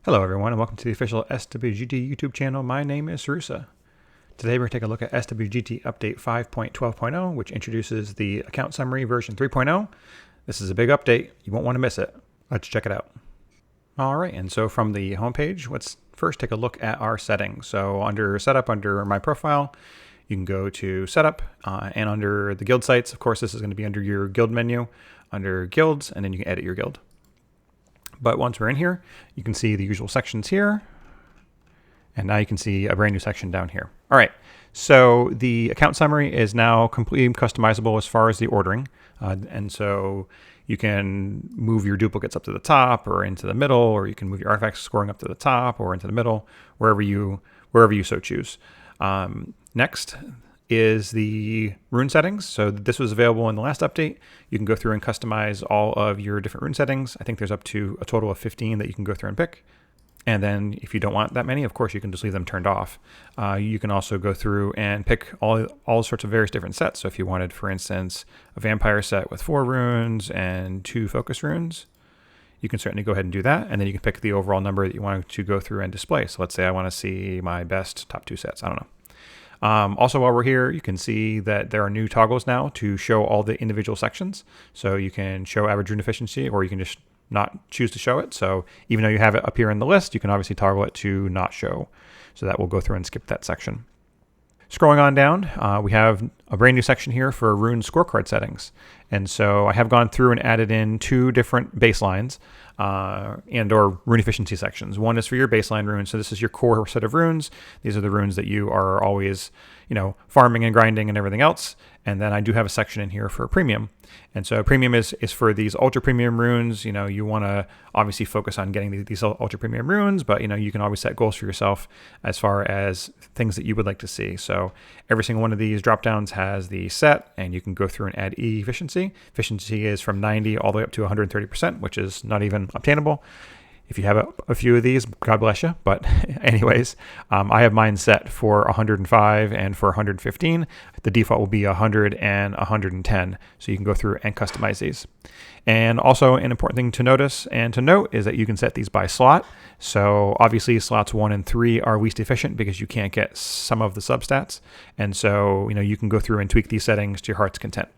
Hello everyone and welcome to the official SWGT YouTube channel. My name is Sarusa. Today we're going to take a look at SWGT Update 5.12.0, which introduces the account summary version 3.0. This is a big update. You won't want to miss it. Let's check it out. Alright, and so from the homepage, let's first take a look at our settings. So under Setup, under My Profile, you can go to Setup, and under the guild sites, of course this is going to be under your guild menu, under Guilds, and then you can edit your guild. But once we're in here, you can see the usual sections here. And now you can see a brand new section down here. All right, so the account summary is now completely customizable as far as the ordering. And so you can move your duplicates up to the top or into the middle, or you can move your artifacts scoring up to the top or into the middle, wherever you so choose. Next is the rune settings. So this was available in the last update. You can go through and customize all of your different rune settings. I think there's up to a total of 15 that you can go through and pick. And then if you don't want that many, of course, you can just leave them turned off. You can also go through and pick all sorts of various different sets. So if you wanted, for instance, a vampire set with 4 runes and 2 focus runes, you can certainly go ahead and do that. And then you can pick the overall number that you want to go through and display. So let's say I want to see my best top 2 sets. I don't know. Also, while we're here, you can see that there are new toggles now to show all the individual sections. So you can show average rune efficiency, or you can just not choose to show it. So even though you have it up here in the list, you can obviously toggle it to not show. So that will go through and skip that section. Scrolling on down, we have a brand new section here for rune scorecard settings. And so I have gone through and added in 2 different baselines and or rune efficiency sections. One is for your baseline runes. So this is your core set of runes. These are the runes that you are always, farming and grinding and everything else. And then I do have a section in here for premium. And so premium is for these ultra premium runes. You want to obviously focus on getting these ultra premium runes, but you can always set goals for yourself as far as things that you would like to see. So every single one of these drop downs has the set, and you can go through and add efficiency. Efficiency is from 90 all the way up to 130%, which is not even obtainable. If you have a few of these, God bless you. But anyways, I have mine set for 105 and for 115. The default will be 100 and 110. So you can go through and customize these. And also an important thing to notice and to note is that you can set these by slot. So obviously slots 1 and 3 are least efficient because you can't get some of the substats. And so, you can go through and tweak these settings to your heart's content.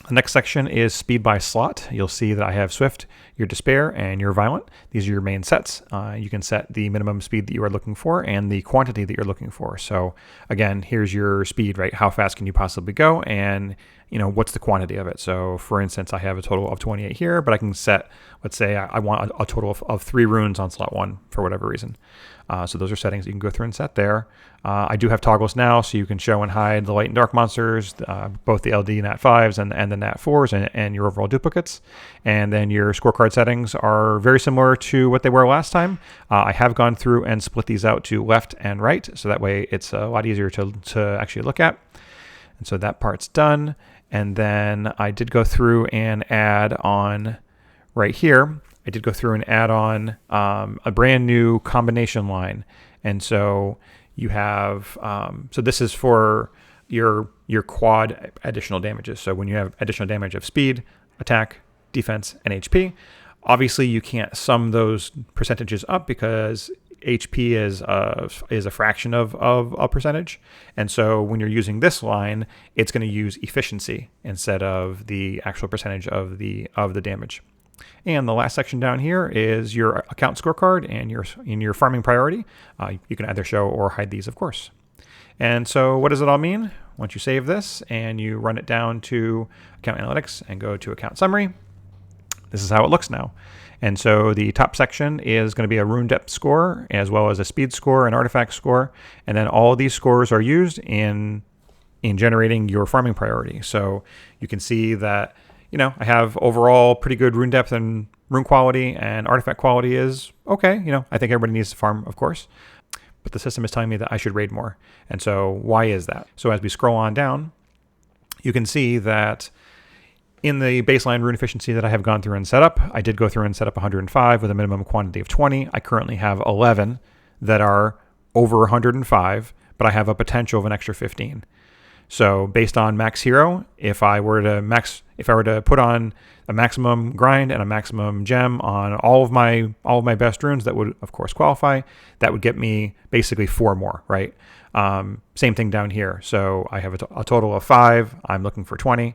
The next section is speed by slot. You'll see that I have Swift, your Despair, and your Violent. These are your main sets. You can set the minimum speed that you are looking for and the quantity that you're looking for. So again, here's your speed, right? How fast can you possibly go? And what's the quantity of it? So for instance, I have a total of 28 here, but I can set, let's say I want a total of 3 runes on slot 1 for whatever reason. So those are settings you can go through and set there. I do have toggles now, so you can show and hide the light and dark monsters, both the LD Nat 5s and the Nat 4s and your overall duplicates. And then your scorecard settings are very similar to what they were last time. I have gone through and split these out to left and right, so that way it's a lot easier to actually look at. And so that part's done. And then I did go through and add on right here. I did go through and add on a brand new combination line. And so you have, so this is for your quad additional damages. So when you have additional damage of speed, attack, defense, and HP, obviously you can't sum those percentages up because HP is a fraction of a percentage. And so when you're using this line, it's going to use efficiency instead of the actual percentage of the damage. And the last section down here is your account scorecard and your farming priority. You can either show or hide these, of course. And so what does it all mean? Once you save this and you run it down to account analytics and go to account summary, this is how it looks now. And so the top section is going to be a rune depth score as well as a speed score and artifact score. And then all of these scores are used in generating your farming priority. So you can see that I have overall pretty good rune depth and rune quality, and artifact quality is okay. I think everybody needs to farm, of course, but the system is telling me that I should raid more. And so why is that? So as we scroll on down, you can see that in the baseline rune efficiency that I have gone through and set up, I did go through and set up 105 with a minimum quantity of 20. I currently have 11 that are over 105, but I have a potential of an extra 15. So based on max hero, if I were to put on a maximum grind and a maximum gem on all of my best runes, that would of course qualify. That would get me basically 4 more, right? Same thing down here. So I have a total of 5. I'm looking for 20.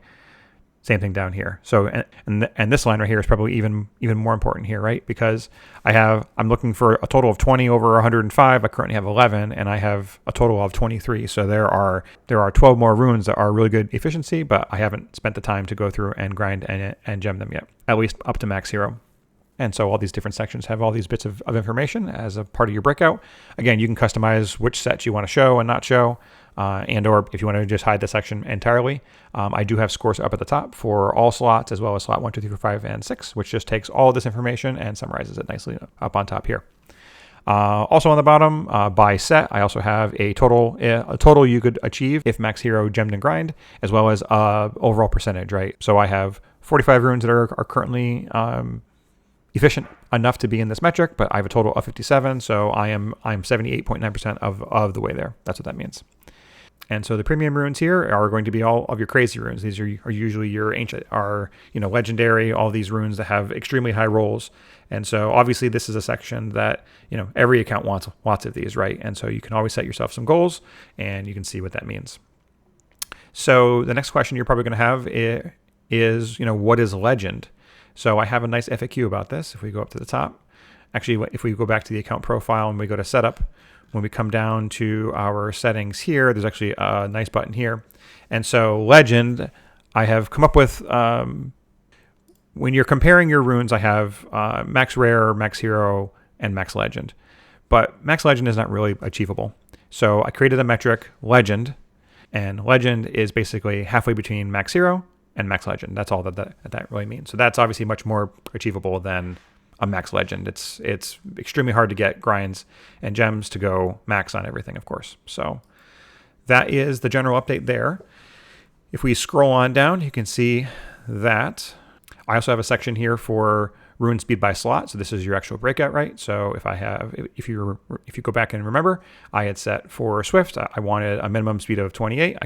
Same thing down here. So and this line right here is probably even more important here, right? Because I'm looking for a total of 20 over 105. I currently have 11, and I have a total of 23. So there are 12 more runes that are really good efficiency, but I haven't spent the time to go through and grind and gem them yet, at least up to max hero. And so all these different sections have all these bits of information as a part of your breakout. Again, you can customize which sets you want to show and not show, and or if you want to just hide the section entirely. I do have scores up at the top for all slots, as well as slot 1, 2, 3, 4, 5, and 6, which just takes all this information and summarizes it nicely up on top here. Also on the bottom, by set, I also have a total you could achieve if max hero gemmed and grind, as well as overall percentage, right? So I have 45 runes that are currently efficient enough to be in this metric, but I have a total of 57, so I'm 78.9% of the way there. That's what that means. And so the premium runes here are going to be all of your crazy runes. These are usually your ancient, legendary, all these runes that have extremely high rolls. And so obviously this is a section that, every account wants lots of these, right? And so you can always set yourself some goals, and you can see what that means. So the next question you're probably going to have is, what is legend? So I have a nice FAQ about this. If we go up to the top, actually, if we go back to the account profile and we go to setup, when we come down to our settings here, there's actually a nice button here. And so legend, I have come up with, when you're comparing your runes, I have max rare, max hero, and max legend. But max legend is not really achievable. So I created a metric, legend, and legend is basically halfway between max hero and max legend. That's all that really means. So that's obviously much more achievable than a max legend. It's extremely hard to get grinds and gems to go max on everything, of course. So that is the general update there. If we scroll on down, you can see that I also have a section here for rune speed by slot. So this is your actual breakout, right? So if you go back and remember, I had set for Swift, I wanted a minimum speed of 28.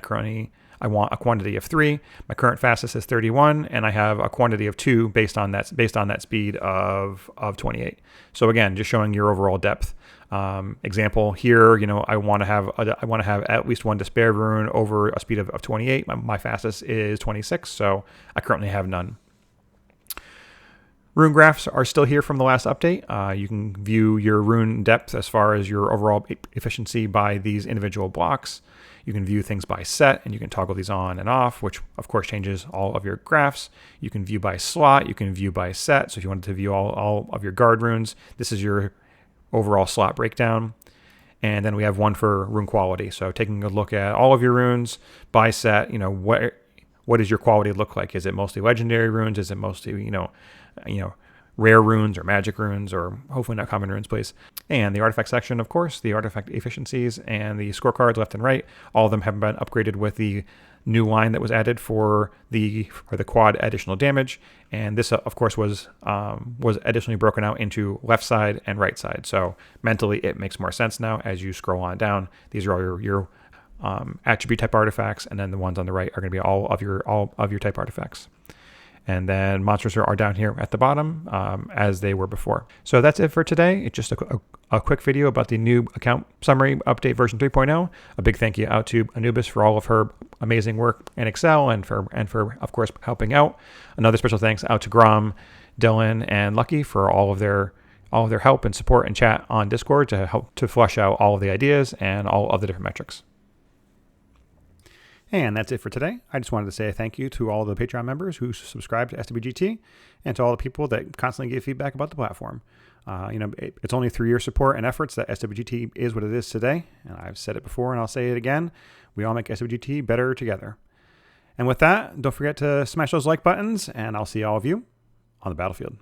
I want a quantity of 3. My current fastest is 31, and I have a quantity of 2 based on that speed of 28. So again, just showing your overall depth. Example here, I want to have at least 1 despair rune over a speed of 28. My fastest is 26, so I currently have none. Rune graphs are still here from the last update. You can view your rune depth as far as your overall efficiency by these individual blocks. You can view things by set, and you can toggle these on and off, which of course changes all of your graphs. You can view by slot, you can view by set. So if you wanted to view all of your guard runes, this is your overall slot breakdown. And then we have one for rune quality. So taking a look at all of your runes by set, what does your quality look like? Is it mostly legendary runes? Is it mostly, rare runes or magic runes, or hopefully not common runes, please. And the artifact section, of course, the artifact efficiencies and the scorecards left and right, all of them have been upgraded with the new line that was added for the quad additional damage. And this, of course, was additionally broken out into left side and right side. So mentally, it makes more sense now as you scroll on down. These are all your attribute type artifacts, and then the ones on the right are going to be all of your type artifacts. And then monsters are down here at the bottom as they were before. So that's it for today. It's just a quick video about the new account summary update version 3.0. A big thank you out to Anubis for all of her amazing work in Excel and for of course helping out. Another special thanks out to Grom, Dylan, and Lucky for all of their help and support and chat on Discord to help to flesh out all of the ideas and all of the different metrics. And that's it for today. I just wanted to say a thank you to all the Patreon members who subscribe to SWGT, and to all the people that constantly give feedback about the platform. It's only through your support and efforts that SWGT is what it is today. And I've said it before and I'll say it again. We all make SWGT better together. And with that, don't forget to smash those like buttons, and I'll see all of you on the battlefield.